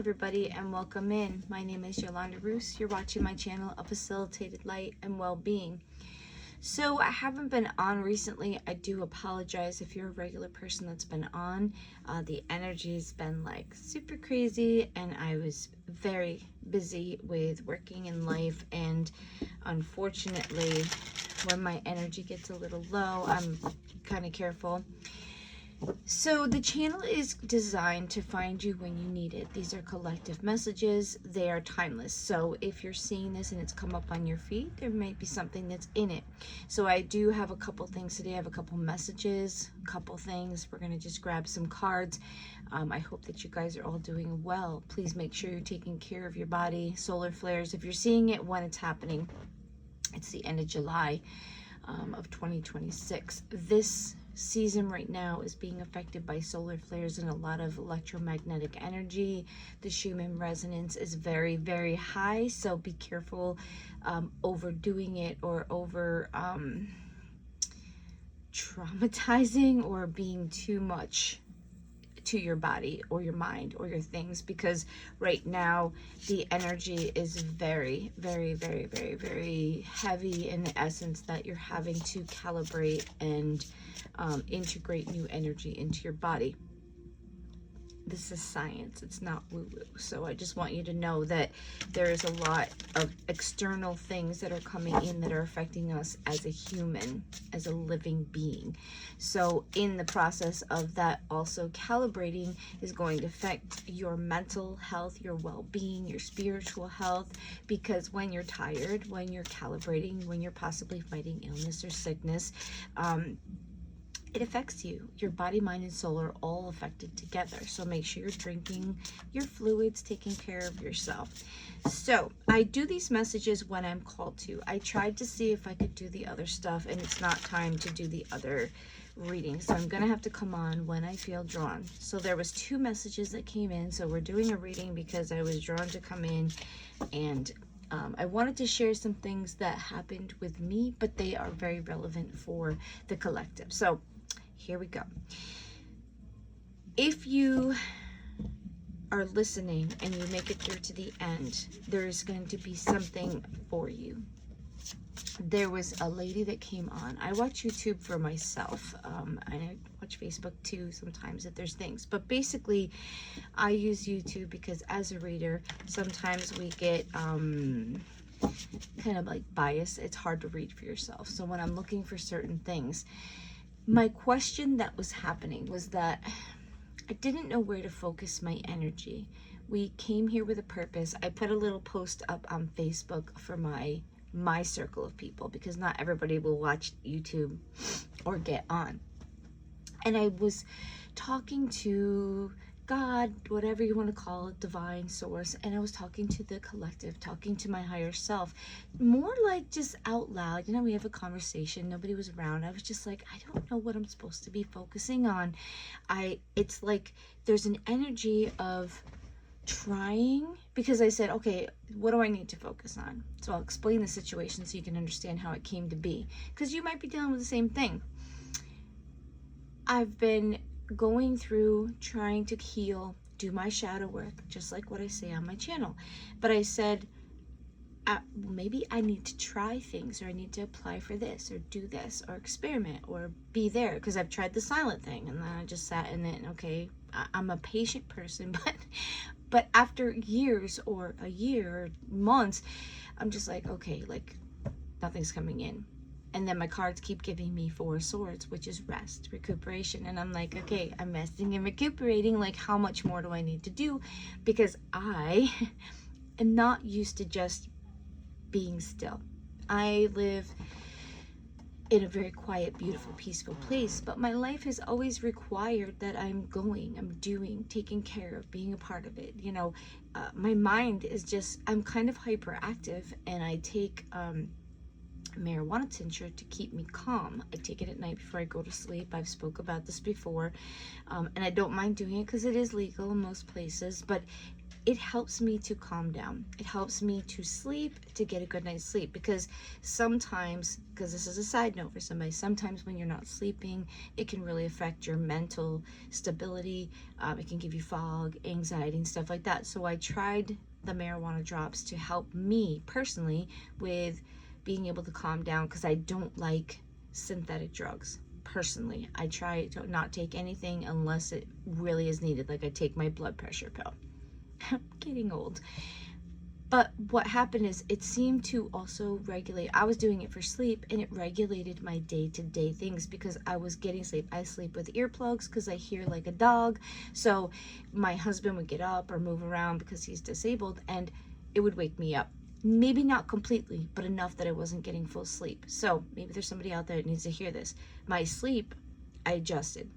everybody, and welcome in. My name is Yolanda Roos. You're watching my channel, A Facilitated Light and Well-Being. So I haven't been on recently. I do apologize if you're a regular person that's been on. The energy's been like super crazy, and I was very busy with working in life, and unfortunately when my energy gets a little low, I'm kind of careful. So the channel is designed to find you when you need it. These are collective messages. They are timeless. So if you're seeing this and it's come up on your feed, there might be something that's in it. So I do have a couple things today. I have a couple messages, a couple things. We're going to just grab some cards. I hope that you guys are all doing well. Please make sure you're taking care of your body. Solar flares, if you're seeing it when it's happening, it's the end of July of 2026. This season right now is being affected by solar flares and a lot of electromagnetic energy. The Schumann resonance is very, very high, so be careful overdoing it or over traumatizing or being too much to your body or your mind or your things, because right now the energy is very, very, very, very, very heavy in the essence that you're having to calibrate and integrate new energy into your body. This is science, it's not woo-woo. So I just want you to know that there is a lot of external things that are coming in that are affecting us as a human, as a living being. So in the process of that, also calibrating is going to affect your mental health, your well-being, your spiritual health, because when you're tired, when you're calibrating, when you're possibly fighting illness or sickness, it affects you. Your body, mind, and soul are all affected together. So make sure you're drinking your fluids, taking care of yourself. So I do these messages when I'm called to. I tried to see if I could do the other stuff, and it's not time to do the other readings. So I'm going to have to come on when I feel drawn. So there was 2 messages that came in. So we're doing a reading because I was drawn to come in, and I wanted to share some things that happened with me, but they are very relevant for the collective. So here we go. If you are listening and you make it through to the end, there's going to be something for you. There was a lady that came on. I watch YouTube for myself, and I watch Facebook too sometimes if there's things. But basically, I use YouTube because as a reader, sometimes we get kind of like bias. It's hard to read for yourself. So when I'm looking for certain things, my question that was happening was that I didn't know where to focus my energy. We came here with a purpose. I put a little post up on Facebook for my circle of people, because not everybody will watch YouTube or get on. And I was talking to God, whatever you want to call it, divine source, and I was talking to the collective, talking to my higher self, more like just out loud. You know, we have a conversation, nobody was around. I was just like, I don't know what I'm supposed to be focusing on. It's like there's an energy of trying, because I said, okay, what do I need to focus on? So I'll explain the situation so you can understand how it came to be, because you might be dealing with the same thing. I've been going through trying to heal, do my shadow work, just like what I say on my channel. But I said, maybe I need to try things, or I need to apply for this, or do this, or experiment, or be there, because I've tried the silent thing, and then I just sat in it, and okay, I'm a patient person, but after years, or a year, or months, I'm just like, okay, like nothing's coming in. And then my cards keep giving me 4 swords, which is rest, recuperation. And I'm like, okay, I'm resting and recuperating. Like, how much more do I need to do? Because I am not used to just being still. I live in a very quiet, beautiful, peaceful place, but my life has always required that I'm going, I'm doing, taking care of, being a part of it. You know, my mind is just, I'm kind of hyperactive, and I take marijuana tincture to keep me calm. I take it at night before I go to sleep. I've spoke about this before, and I don't mind doing it because it is legal in most places, but it helps me to calm down. It helps me to sleep, to get a good night's sleep, because sometimes, because this is a side note for somebody, sometimes when you're not sleeping, it can really affect your mental stability. It can give you fog, anxiety, and stuff like that. So I tried the marijuana drops to help me personally with being able to calm down, because I don't like synthetic drugs. Personally, I try to not take anything unless it really is needed. Like I take my blood pressure pill. I'm getting old. But what happened is it seemed to also regulate. I was doing it for sleep, and it regulated my day-to-day things because I was getting sleep. I sleep with earplugs because I hear like a dog. So my husband would get up or move around because he's disabled, and it would wake me up. Maybe not completely, but enough that I wasn't getting full sleep. So maybe there's somebody out there that needs to hear this. My sleep, I adjusted.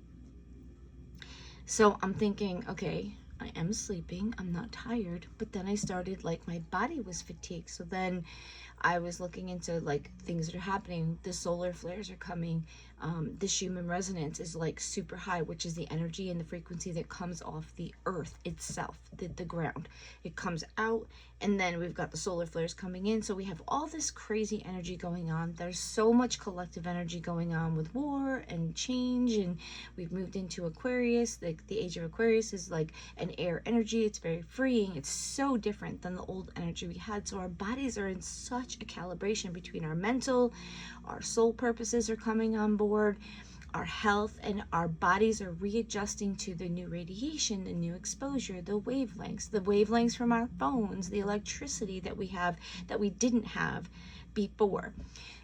So I'm thinking, okay, I am sleeping, I'm not tired, but then I started, like, my body was fatigued. So then I was looking into like things that are happening. The solar flares are coming. The Schumann resonance is like super high, which is the energy and the frequency that comes off the earth itself, the ground. It comes out, and then we've got the solar flares coming in. So we have all this crazy energy going on. There's so much collective energy going on with war and change, and we've moved into Aquarius. The age of Aquarius is like an air energy. It's very freeing. It's so different than the old energy we had. So our bodies are in such a calibration between our mental, our soul purposes are coming on board, our health, and our bodies are readjusting to the new radiation, the new exposure, the wavelengths from our phones, the electricity that we have that we didn't have before.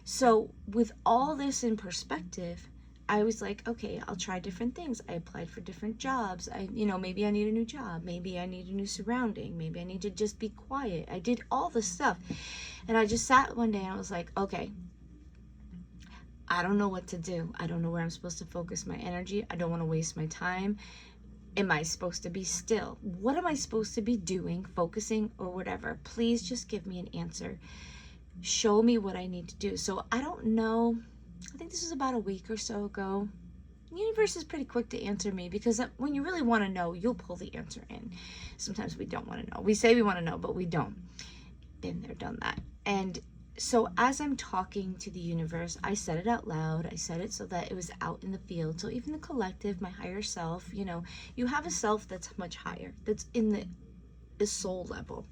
So with all this in perspective, I was like, okay, I'll try different things. I applied for different jobs. Maybe I need a new job. Maybe I need a new surrounding. Maybe I need to just be quiet. I did all this stuff. And I just sat one day and I was like, okay, I don't know what to do. I don't know where I'm supposed to focus my energy. I don't want to waste my time. Am I supposed to be still? What am I supposed to be doing, focusing, or whatever? Please just give me an answer. Show me what I need to do. So I don't know. I think this was about a week or so ago. The universe is pretty quick to answer me, because when you really want to know, you'll pull the answer in. Sometimes we don't want to know. We say we want to know, but we don't. Been there, done that. And so as I'm talking to the universe, I said it out loud. I said it so that it was out in the field. So even the collective, my higher self, you have a self that's much higher, that's in the soul level.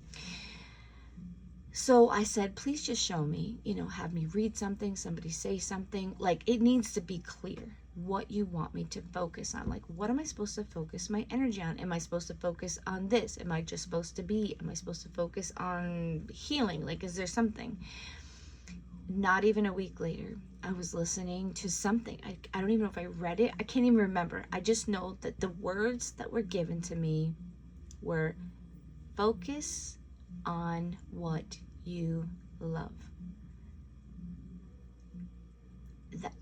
So I said, please just show me, have me read something, somebody say something. Like, it needs to be clear what you want me to focus on. Like, what am I supposed to focus my energy on? Am I supposed to focus on this? Am I supposed to focus on healing? Like, is there something? Not even a week later, I was listening to something. I don't even know if I read it. I can't even remember. I just know that the words that were given to me were focus on what you love.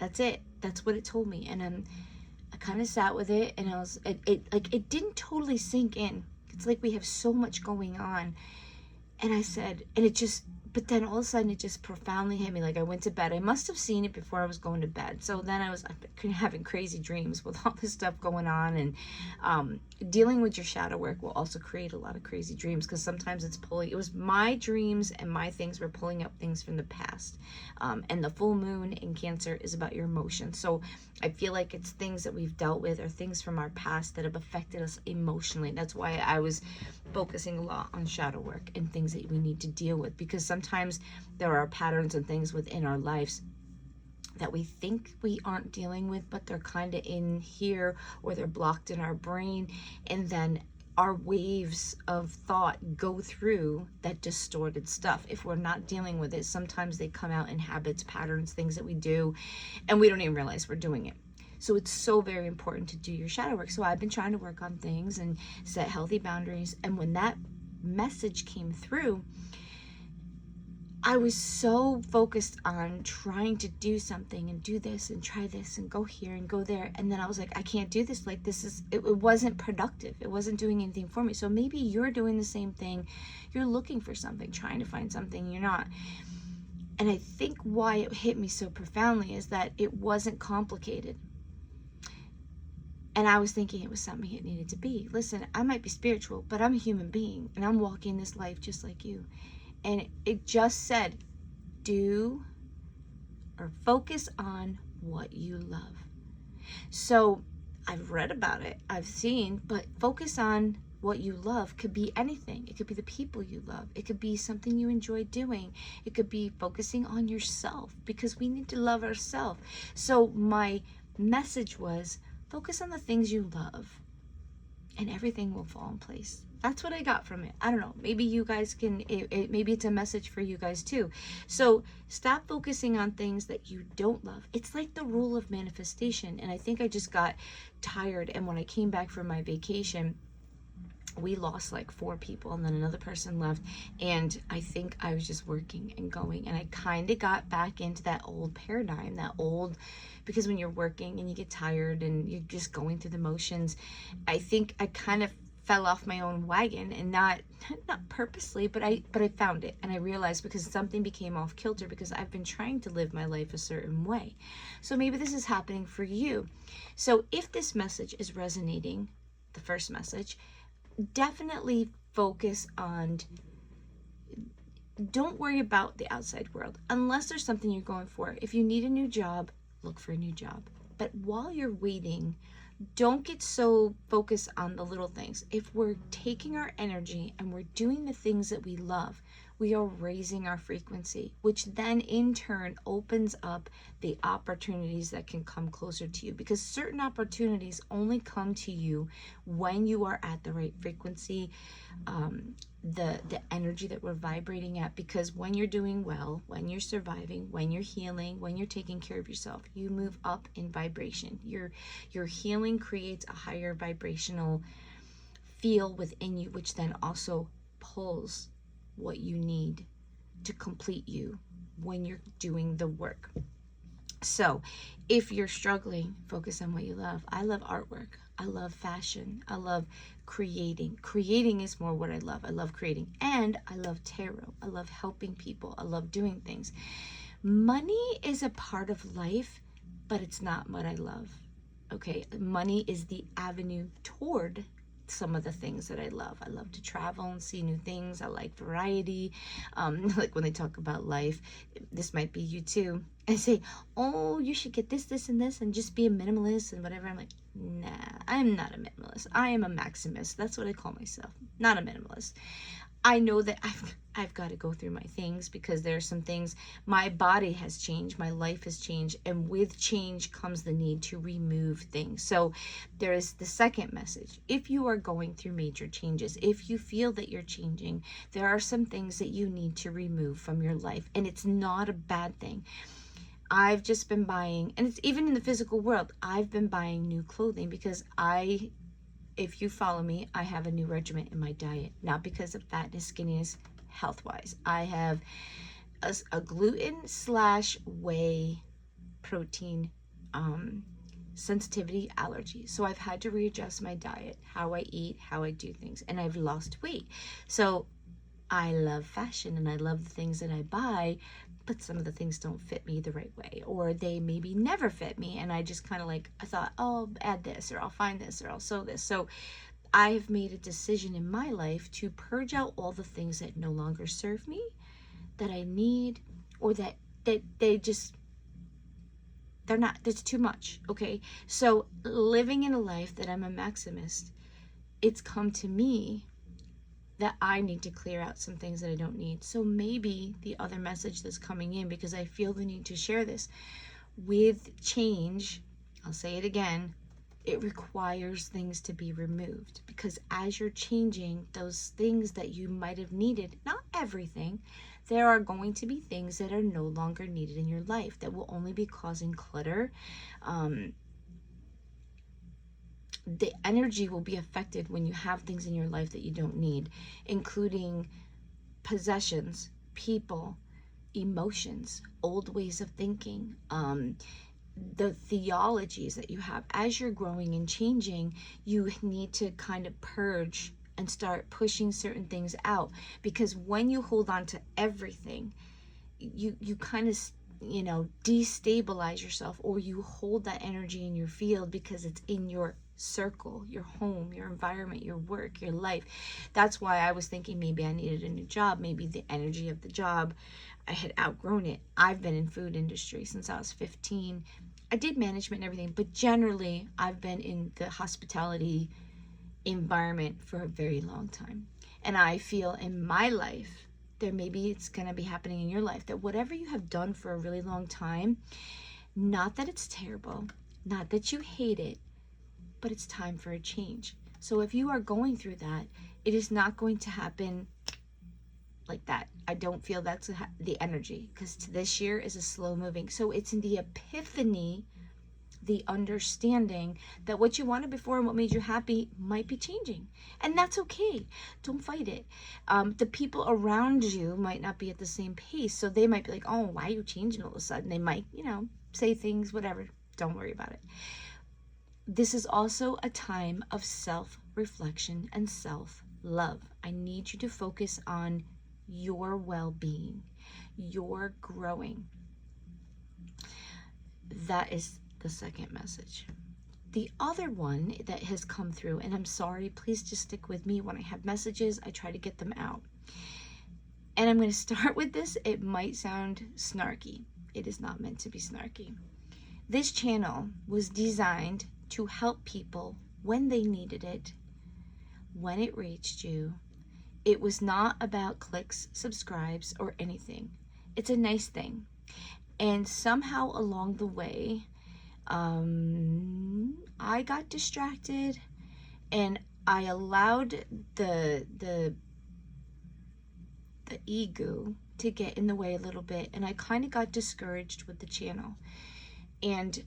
That's it. That's what it told me. And I kind of sat with it, and it didn't totally sink in. It's like we have so much going on. And I said, but then all of a sudden it just profoundly hit me. Like, I went to bed. I must have seen it before I was going to bed. So then I was having crazy dreams with all this stuff going on. And dealing with your shadow work will also create a lot of crazy dreams, because sometimes it was my dreams and my things were pulling up things from the past. And the full moon in Cancer is about your emotions. So I feel like it's things that we've dealt with, or things from our past that have affected us emotionally. That's why I was focusing a lot on shadow work and things that we need to deal with, because sometimes there are patterns and things within our lives that we think we aren't dealing with, but they're kind of in here, or they're blocked in our brain, and then our waves of thought go through that distorted stuff. If we're not dealing with it, sometimes they come out in habits, patterns, things that we do, and we don't even realize we're doing it. So it's so very important to do your shadow work. So I've been trying to work on things and set healthy boundaries. And when that message came through, I was so focused on trying to do something and do this and try this and go here and go there. And then I was like, I can't do this. Like, it wasn't productive. It wasn't doing anything for me. So maybe you're doing the same thing. You're looking for something, trying to find something, you're not. And I think why it hit me so profoundly is that it wasn't complicated. And I was thinking it was something it needed to be. Listen, I might be spiritual, but I'm a human being and I'm walking this life just like you. And it just said, do or focus on what you love. So I've read about it, I've seen, but focus on what you love could be anything. It could be the people you love. It could be something you enjoy doing. It could be focusing on yourself, because we need to love ourselves. So my message was, focus on the things you love and everything will fall in place. That's what I got from it. I don't know. Maybe you guys can, maybe it's a message for you guys too. So stop focusing on things that you don't love. It's like the rule of manifestation. And I think I just got tired. And when I came back from my vacation, we lost like 4 people and then another person left. And I think I was just working and going. And I kind of got back into that old paradigm, because when you're working and you get tired and you're just going through the motions, I think I kind of fell off my own wagon, and not purposely, but I found it, and I realized because something became off kilter, because I've been trying to live my life a certain way. So maybe this is happening for you. So if this message is resonating, the first message, definitely focus on, don't worry about the outside world unless there's something you're going for. If you need a new job, look for a new job. But while you're waiting, don't get so focused on the little things. If we're taking our energy and we're doing the things that we love, we are raising our frequency, which then in turn opens up the opportunities that can come closer to you, because certain opportunities only come to you when you are at the right frequency, the energy that we're vibrating at. Because when you're doing well, when you're surviving, when you're healing, when you're taking care of yourself, you move up in vibration. Your healing creates a higher vibrational feel within you, which then also pulls what you need to complete you when you're doing the work. So if you're struggling, focus on what you love. I love artwork. I love fashion. I love creating. Creating is more what I love. I love creating. And I love tarot. I love helping people. I love doing things. Money is a part of life, but it's not what I love. Okay, money is the avenue toward some of the things that I love. I love to travel and see new things. I like variety. Like when they talk about life, this might be you too. I say, oh, you should get this, and this, and just be a minimalist and whatever. I'm like, nah, I'm not a minimalist. I am a maximist. That's what I call myself, not a minimalist. I know that I've got to go through my things, because there are some things, my body has changed, my life has changed, and with change comes the need to remove things. So there is the second message. If you are going through major changes, if you feel that you're changing, there are some things that you need to remove from your life, and it's not a bad thing. I've just been buying, and it's even in the physical world, I've been buying new clothing because if you follow me, I have a new regimen in my diet, not because of fatness, skinniness, health-wise. I have a gluten/whey protein sensitivity allergy. So I've had to readjust my diet, how I eat, how I do things, and I've lost weight. So I love fashion and I love the things that I buy, but some of the things don't fit me the right way, or they maybe never fit me. And I just kind of I thought, oh, I'll add this, or I'll find this, or I'll sew this. So I've made a decision in my life to purge out all the things that no longer serve me, that I need, or that they're not, that's too much. Okay. So living in a life that I'm a maximist, it's come to me that I need to clear out some things that I don't need. So maybe the other message that's coming in, because I feel the need to share this, with change, I'll say it again, it requires things to be removed, because as you're changing, those things that you might have needed, not everything, there are going to be things that are no longer needed in your life that will only be causing clutter. The energy will be affected when you have things in your life that you don't need, including possessions, people, emotions, old ways of thinking, the theologies that you have. As you're growing and changing, you need to kind of purge and start pushing certain things out, because when you hold on to everything, you kind of destabilize yourself, or you hold that energy in your field because it's in your circle, your home, your environment, your work, your life. That's why I was thinking maybe I needed a new job, maybe the energy of the job, I had outgrown it. I've been in food industry since I was 15. I did management and everything, but generally I've been in the hospitality environment for a very long time. And I feel in my life, there maybe it's going to be happening in your life, that whatever you have done for a really long time, not that it's terrible, not that you hate it, but it's time for a change. So if you are going through that, it is not going to happen like that. I don't feel that's the energy, because this year is a slow moving. So it's in the epiphany, the understanding that what you wanted before and what made you happy might be changing, and that's okay. Don't fight it. The people around you might not be at the same pace, so they might be like, oh, why are you changing all of a sudden? They might, say things, whatever. Don't worry about it. This is also a time of self-reflection and self-love. I need you to focus on your well-being, your growing. That is the second message. The other one that has come through, and I'm sorry, please just stick with me. When I have messages, I try to get them out. And I'm going to start with this. It might sound snarky. It is not meant to be snarky. This channel was designed to help people when they needed it, when it reached you. It was not about clicks, subscribes, or anything. It's a nice thing. And somehow along the way, I got distracted, and I allowed the ego to get in the way a little bit, and I kind of got discouraged with the channel. And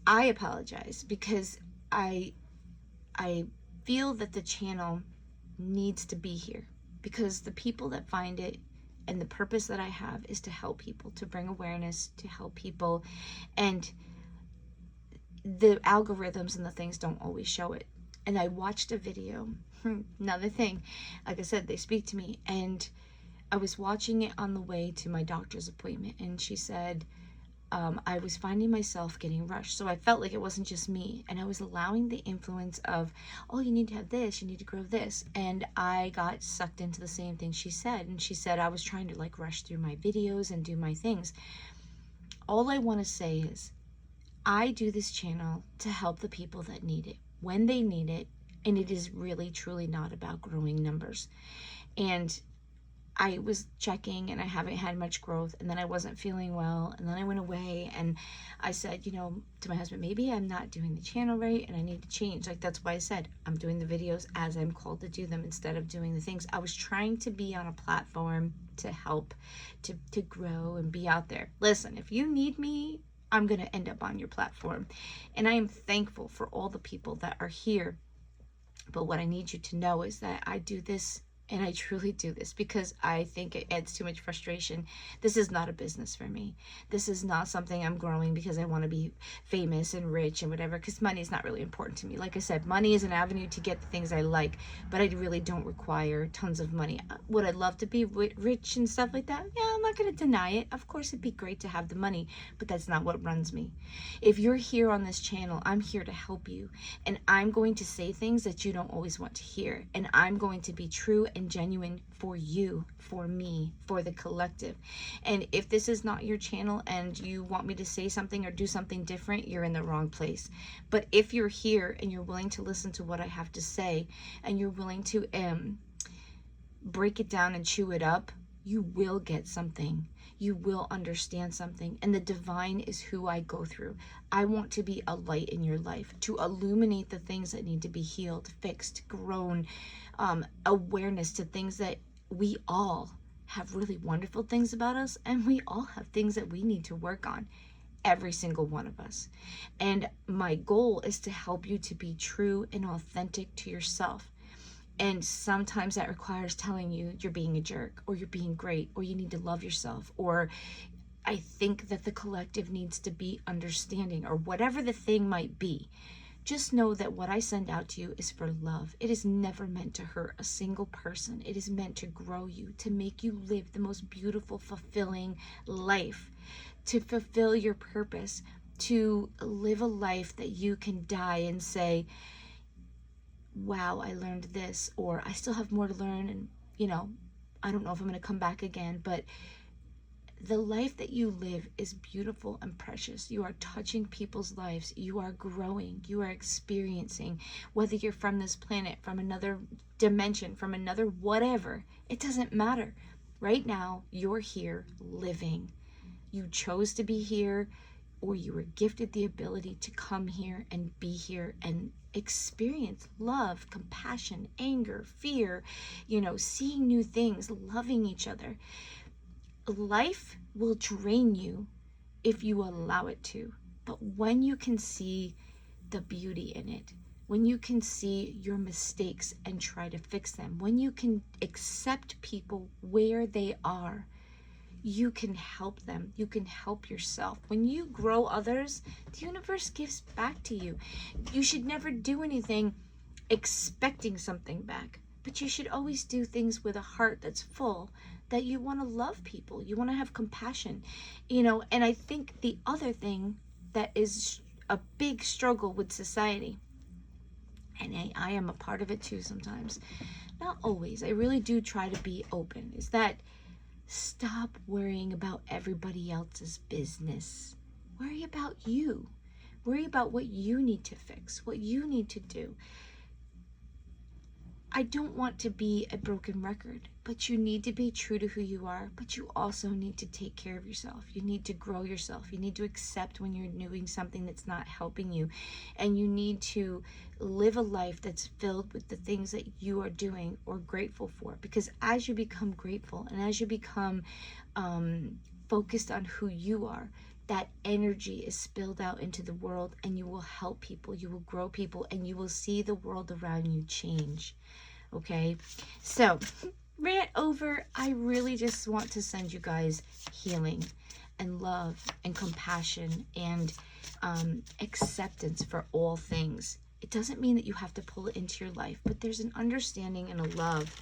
I apologize, because I feel that the channel needs to be here, because the people that find it, and the purpose that I have is to help people, to bring awareness, to help people. And the algorithms and the things don't always show it. And I watched a video, another thing, like I said, they speak to me, and I was watching it on the way to my doctor's appointment, and she said, I was finding myself getting rushed. So I felt like it wasn't just me, and I was allowing the influence of, oh, you need to have this, you need to grow this. And I got sucked into the same thing she said. And she said I was trying to like rush through my videos and do my things. All I want to say is, I do this channel to help the people that need it when they need it. And it is really, truly not about growing numbers. And I was checking, and I haven't had much growth, and then I wasn't feeling well, and then I went away, and I said, to my husband, maybe I'm not doing the channel right, and I need to change. Like, that's why I said I'm doing the videos as I'm called to do them, instead of doing the things. I was trying to be on a platform to help, to grow and be out there. Listen, if you need me, I'm going to end up on your platform, and I am thankful for all the people that are here. But what I need you to know is that I do this, and I truly do this, because I think it adds too much frustration. This is not a business for me. This is not something I'm growing because I want to be famous and rich and whatever, because money is not really important to me. Like I said, money is an avenue to get the things I like, but I really don't require tons of money. Would I love to be rich and stuff like that? Yeah, I'm not going to deny it. Of course, it'd be great to have the money, but that's not what runs me. If you're here on this channel, I'm here to help you, and I'm going to say things that you don't always want to hear, and I'm going to be true and genuine for you, for me, for the collective. And if this is not your channel and you want me to say something or do something different, you're in the wrong place. But if you're here and you're willing to listen to what I have to say, and you're willing to break it down and chew it up, you will get something. You will understand something. And the divine is who I go through. I want to be a light in your life, to illuminate the things that need to be healed, fixed, grown, awareness to things that we all have really wonderful things about us, and we all have things that we need to work on, every single one of us. And my goal is to help you to be true and authentic to yourself. And sometimes that requires telling you you're being a jerk, or you're being great, or you need to love yourself, or I think that the collective needs to be understanding, or whatever the thing might be. Just know that what I send out to you is for love. It is never meant to hurt a single person. It is meant to grow you, to make you live the most beautiful, fulfilling life, to fulfill your purpose. to live a life that you can die and say, wow, I learned this, or I still have more to learn, and I don't know if I'm going to come back again. But the life that you live is beautiful and precious. You are touching people's lives. You are growing. You are experiencing, whether you're from this planet, from another dimension, from another whatever, it doesn't matter. Right now, you're here living. You chose to be here, or you were gifted the ability to come here and be here and experience love, compassion, anger, fear, seeing new things, loving each other. Life will drain you if you allow it to. But when you can see the beauty in it, when you can see your mistakes and try to fix them, when you can accept people where they are, you can help them. You can help yourself. When you grow others, the universe gives back to you. You should never do anything expecting something back, but you should always do things with a heart that's full, that you want to love people, you want to have compassion, and I think the other thing that is a big struggle with society, and I am a part of it too sometimes, not always, I really do try to be open, is that stop worrying about everybody else's business. Worry about you. Worry about what you need to fix, what you need to do. I don't want to be a broken record, but you need to be true to who you are, but you also need to take care of yourself. You need to grow yourself. You need to accept when you're doing something that's not helping you, and you need to live a life that's filled with the things that you are doing or grateful for, because as you become grateful and as you become focused on who you are, that energy is spilled out into the world, and you will help people, you will grow people, and you will see the world around you change. Okay, so rant over. I really just want to send you guys healing and love and compassion and acceptance for all things. It doesn't mean that you have to pull it into your life, but there's an understanding and a love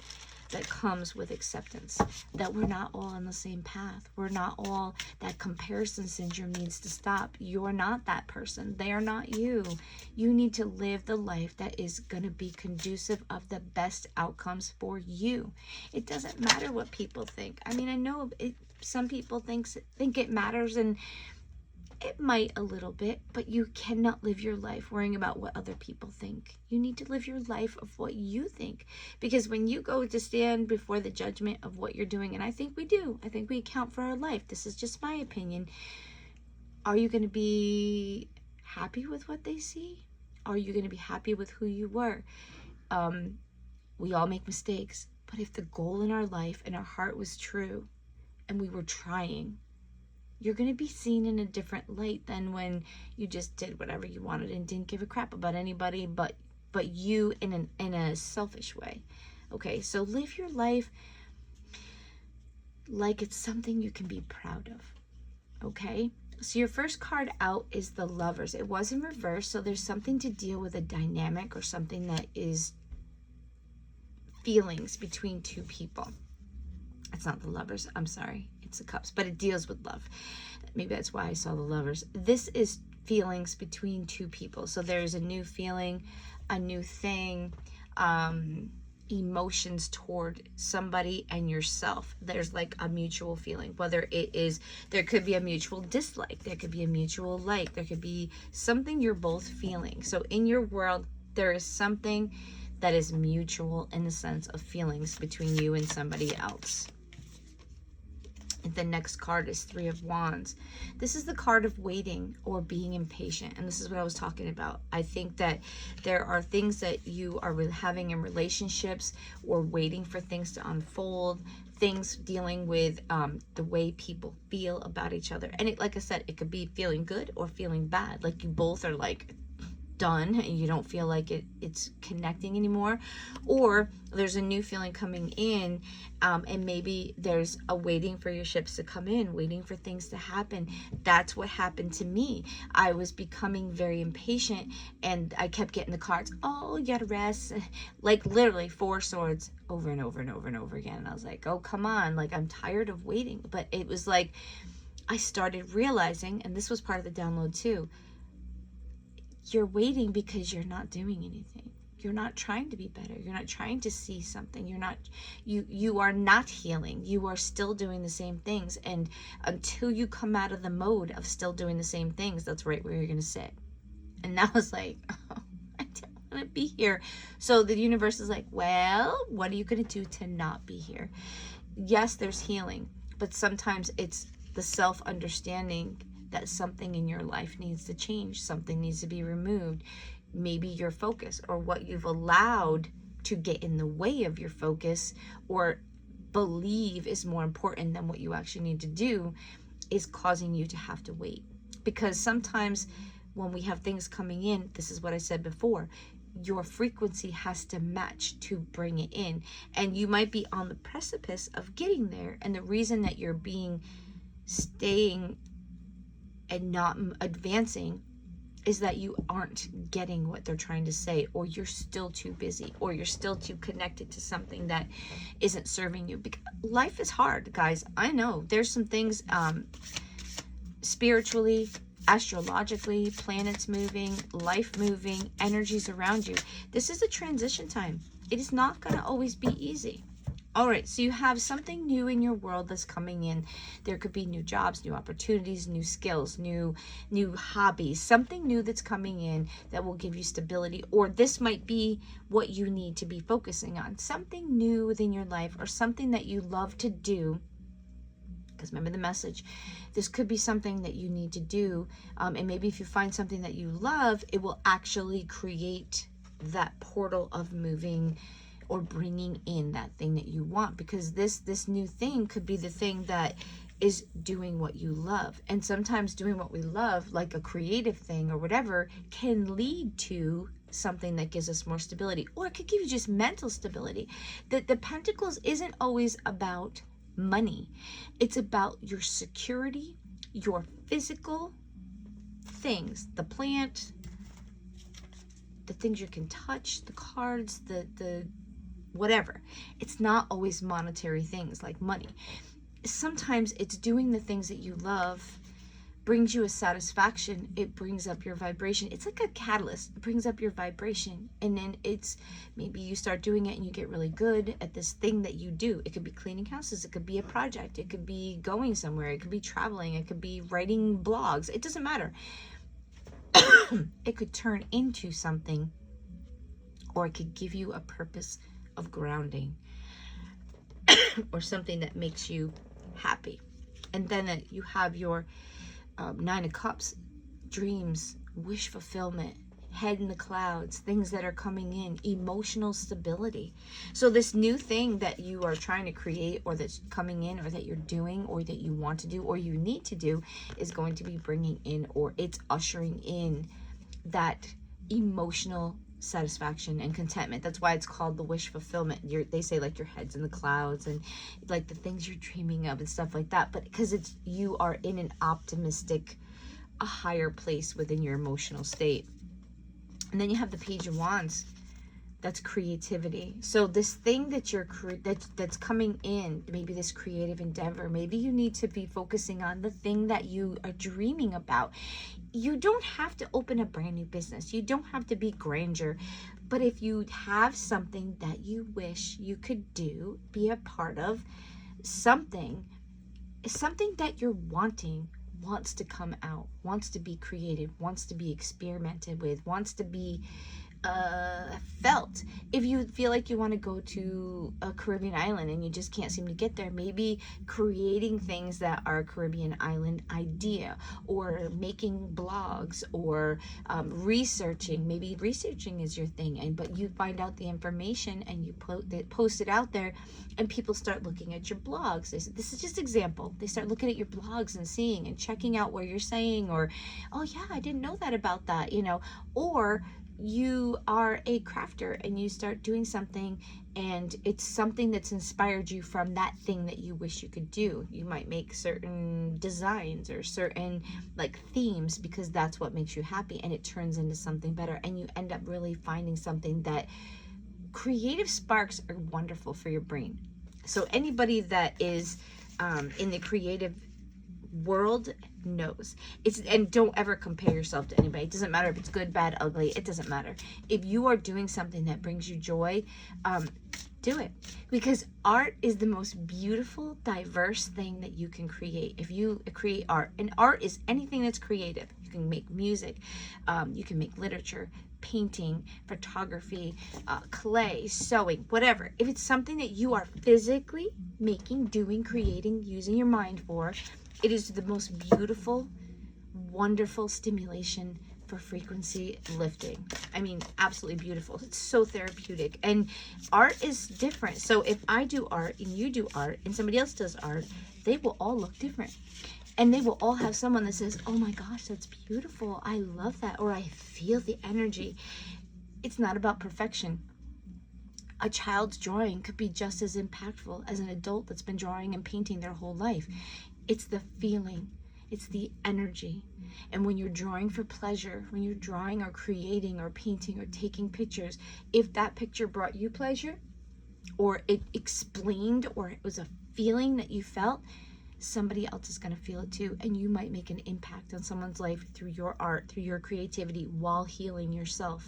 that comes with acceptance, that we're not all on the same path. We're not all, that comparison syndrome needs to stop. You're not that person. They are not you. You need to live the life that is going to be conducive of the best outcomes for you. It doesn't matter what people think. I mean, I know some people think it matters, and it might a little bit, but you cannot live your life worrying about what other people think. You need to live your life of what you think, because when you go to stand before the judgment of what you're doing, and I think we do, I think we account for our life. This is just my opinion. Are you going to be happy with what they see? Are you going to be happy with who you were? We all make mistakes, but if the goal in our life and our heart was true and we were trying, you're going to be seen in a different light than when you just did whatever you wanted and didn't give a crap about anybody but you in a selfish way. Okay, so live your life like it's something you can be proud of. Okay, so your first card out is the Lovers. It was in reverse, so there's something to deal with, a dynamic or something that is feelings between two people. It's not the Lovers, I'm sorry, it's the Cups, but it deals with love. Maybe that's why I saw the Lovers. This is feelings between two people. So there's a new feeling, a new thing, emotions toward somebody and yourself. There's like a mutual feeling, whether it is, there could be a mutual dislike, there could be a mutual like, there could be something you're both feeling. So in your world, there is something that is mutual in the sense of feelings between you and somebody else. The next card is Three of Wands. This is the card of waiting or being impatient, and this is what I was talking about. I think that there are things that you are having in relationships, or waiting for things to unfold, things dealing with the way people feel about each other. And it, like I said, it could be feeling good or feeling bad, like you both are like done and you don't feel like it's connecting anymore, or there's a new feeling coming in, and maybe there's a waiting for your ships to come in, waiting for things to happen. That's what happened to me. I was becoming very impatient, and I kept getting the cards, oh, you gotta rest, like literally 4 swords over and over and over and over again. And I was like, oh, come on, like I'm tired of waiting. But it was like I started realizing, and this was part of the download too, you're waiting because you're not doing anything. You're not trying to be better. You're not trying to see something. You are not healing. You are still doing the same things. And until you come out of the mode of still doing the same things, that's right where you're going to sit. And that was like, oh, I don't want to be here. So the universe is like, well, what are you going to do to not be here? Yes, there's healing, but sometimes it's the self-understanding that something in your life needs to change. Something needs to be removed. Maybe your focus, or what you've allowed to get in the way of your focus, or believe is more important than what you actually need to do, is causing you to have to wait. Because sometimes when we have things coming in, this is what I said before, your frequency has to match to bring it in. And you might be on the precipice of getting there. And the reason that you're staying and not advancing is that you aren't getting what they're trying to say, or you're still too busy, or you're still too connected to something that isn't serving you. Because life is hard, guys. I know there's some things spiritually, astrologically, planets moving, life moving, energies around you. This is a transition time. It is not going to always be easy. All right, so you have something new in your world that's coming in. There could be new jobs, new opportunities, new skills, new hobbies, something new that's coming in that will give you stability. Or this might be what you need to be focusing on, something new within your life, or something that you love to do. Because remember the message, this could be something that you need to do. And maybe if you find something that you love, it will actually create that portal of moving or bringing in that thing that you want, because this new thing could be the thing that is doing what you love. And sometimes doing what we love, like a creative thing or whatever, can lead to something that gives us more stability, or it could give you just mental stability. The Pentacles isn't always about money. It's about your security, your physical things, the plant, the things you can touch, the cards, the whatever. It's not always monetary things like money. Sometimes it's doing the things that you love brings you a satisfaction. It brings up your vibration. It's like a catalyst. It brings up your vibration, and then it's maybe you start doing it and you get really good at this thing that you do. It could be cleaning houses, it could be a project, it could be going somewhere, it could be traveling, it could be writing blogs. It doesn't matter. It could turn into something, or it could give you a purpose of grounding or something that makes you happy. And then you have your Nine of Cups, dreams, wish fulfillment, head in the clouds, things that are coming in, emotional stability. So this new thing that you are trying to create, or that's coming in, or that you're doing, or that you want to do, or you need to do, is going to be bringing in, or it's ushering in that emotional satisfaction and contentment. That's why it's called the wish fulfillment. They say like your head's in the clouds, and like the things you're dreaming of and stuff like that. But because it's, you are in an optimistic, a higher place within your emotional state. And then you have the Page of Wands. That's creativity. So this thing that you're that's coming in, maybe this creative endeavor, maybe you need to be focusing on the thing that you are dreaming about. You don't have to open a brand new business. You don't have to be grandeur. But if you have something that you wish you could do, be a part of, something that you're wanting, wants to come out, wants to be creative, wants to be experimented with, wants to be felt. If you feel like you want to go to a Caribbean island and you just can't seem to get there, maybe creating things that are Caribbean island idea, or making blogs, or researching. Maybe researching is your thing, but you find out the information and you post it out there, and people start looking at your blogs. This is just example. They start looking at your blogs and seeing and checking out where you're saying, or, oh yeah, I didn't know that about that, or you are a crafter and you start doing something, and it's something that's inspired you from that thing that you wish you could do. You might make certain designs or certain like themes because that's what makes you happy, and it turns into something better, and you end up really finding something that creative sparks are wonderful for your brain. So anybody that is in the creative world knows. And don't ever compare yourself to anybody. It doesn't matter if it's good, bad, ugly. It doesn't matter. If you are doing something that brings you joy, do it, because art is the most beautiful, diverse thing that you can create. If you create art, and art is anything that's creative. You can make music, you can make literature, painting, photography, clay, sewing, whatever. If it's something that you are physically making, doing, creating, using your mind for, it is the most beautiful, wonderful stimulation for frequency lifting. I mean, absolutely beautiful. It's so therapeutic. And art is different. So if I do art and you do art and somebody else does art, they will all look different. And they will all have someone that says, oh my gosh, that's beautiful. I love that. Or I feel the energy. It's not about perfection. A child's drawing could be just as impactful as an adult that's been drawing and painting their whole life. It's the feeling. It's the energy. And when you're drawing for pleasure, when you're drawing or creating or painting or taking pictures, if that picture brought you pleasure, or it explained, or it was a feeling that you felt, somebody else is going to feel it too. And you might make an impact on someone's life through your art, through your creativity, while healing yourself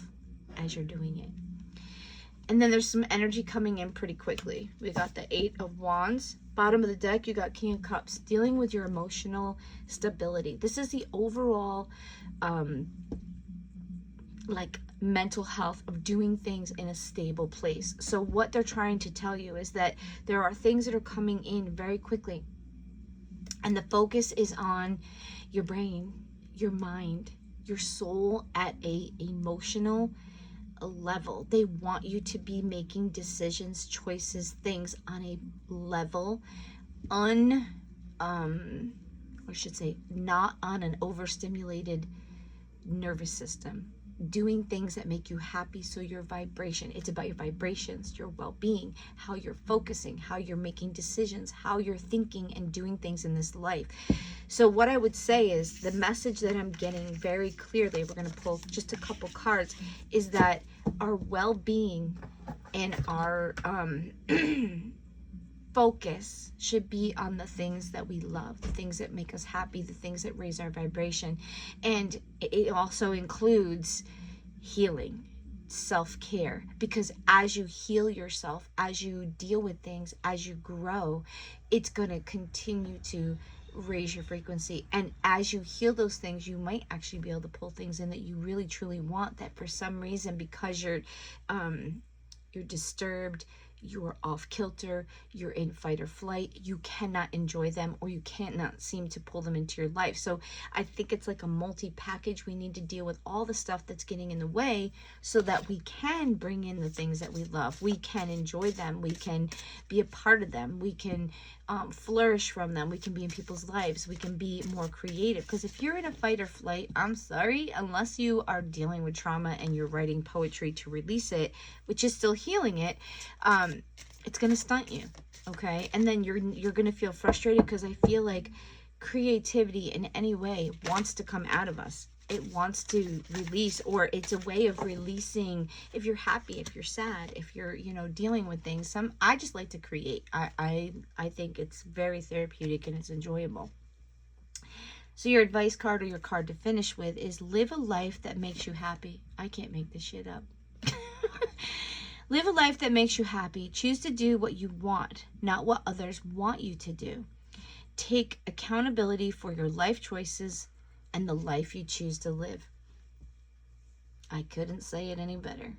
as you're doing it. And then there's some energy coming in pretty quickly. We got the 8 of Wands. Bottom of the deck, you got King of Cups, dealing with your emotional stability. This is the overall like mental health of doing things in a stable place. So what they're trying to tell you is that there are things that are coming in very quickly, and the focus is on your brain, your mind, your soul at a emotional level. They want you to be making decisions, choices, things on a level not on an overstimulated nervous system. Doing things that make you happy, so your vibration, it's about your vibrations, your well-being, how you're focusing, how you're making decisions, how you're thinking and doing things in this life. So what I would say is the message that I'm getting very clearly, we're going to pull just a couple cards, is that our well-being and our focus should be on the things that we love, the things that make us happy, the things that raise our vibration. And it also includes healing, self-care, because as you heal yourself, as you deal with things, as you grow, it's going to continue to raise your frequency. And as you heal those things, you might actually be able to pull things in that you really truly want, that for some reason, because you're disturbed, you're off kilter, you're in fight or flight, you cannot enjoy them, or you cannot seem to pull them into your life. So I think it's like a multi-package. We need to deal with all the stuff that's getting in the way so that we can bring in the things that we love. We can enjoy them. We can be a part of them. We can flourish from them. We can be in people's lives. We can be more creative. Because if you're in a fight or flight, I'm sorry, unless you are dealing with trauma and you're writing poetry to release it, which is still healing it, it's going to stunt you. Okay. And then you're going to feel frustrated, because I feel like creativity in any way wants to come out of us. It wants to release, or it's a way of releasing. If you're happy, if you're sad, if you're, dealing with things, I just like to create. I think it's very therapeutic and it's enjoyable. So your advice card, or your card to finish with, is live a life that makes you happy. I can't make this shit up. Live a life that makes you happy. Choose to do what you want, not what others want you to do. Take accountability for your life choices and the life you choose to live. I couldn't say it any better.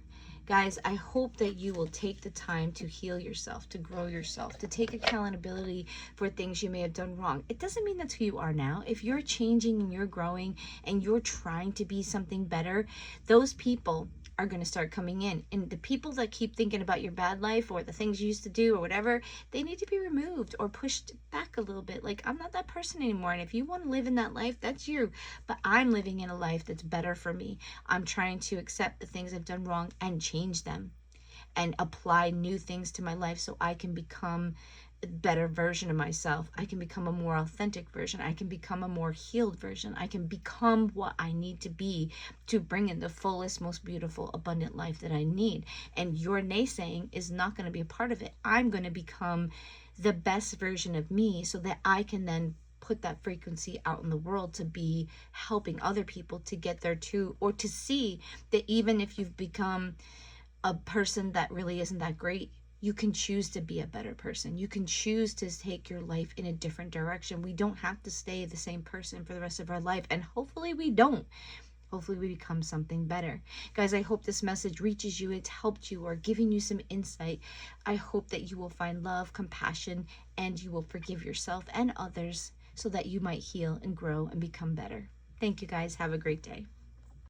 Guys, I hope that you will take the time to heal yourself, to grow yourself, to take accountability for things you may have done wrong. It doesn't mean that's who you are now. If you're changing and you're growing and you're trying to be something better, those people are going to start coming in. And the people that keep thinking about your bad life or the things you used to do or whatever, they need to be removed or pushed back a little bit. Like, I'm not that person anymore. And if you want to live in that life, that's you. But I'm living in a life that's better for me. I'm trying to accept the things I've done wrong and change them and apply new things to my life so I can become a better version of myself. I can become a more authentic version. I can become a more healed version. I can become what I need to be to bring in the fullest, most beautiful, abundant life that I need. And your naysaying is not going to be a part of it. I'm going to become the best version of me so that I can then put that frequency out in the world to be helping other people to get there too, or to see that even if you've become a person that really isn't that great, you can choose to be a better person. You can choose to take your life in a different direction. We don't have to stay the same person for the rest of our life, and hopefully we don't. Hopefully we become something better. Guys, I hope this message reaches you. It's helped you or giving you some insight. I hope that you will find love, compassion, and you will forgive yourself and others so that you might heal and grow and become better. Thank you guys. Have a great day.